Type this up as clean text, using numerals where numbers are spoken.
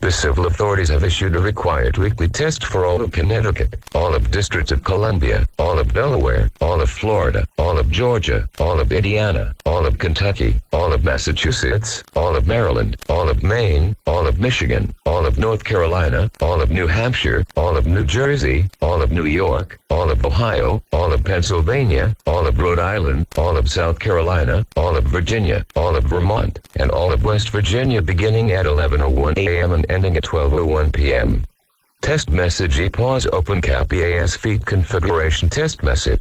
The civil authorities have issued a required weekly test for all of Connecticut, all of District of Columbia, all of Delaware, all of Florida, all of Georgia, all of Indiana, all of Kentucky, all of Massachusetts, all of Maryland, all of Maine, all of Michigan, all of North Carolina, all of New Hampshire, all of New Jersey, all of New York, all of Ohio, all of Pennsylvania, all of Rhode Island, all of South Carolina, all of Virginia, all of Vermont, and all of West Virginia beginning at 11:01 a.m. and ending at 12:01 p.m. Test message EAPAWS open cap EAS feed configuration test message.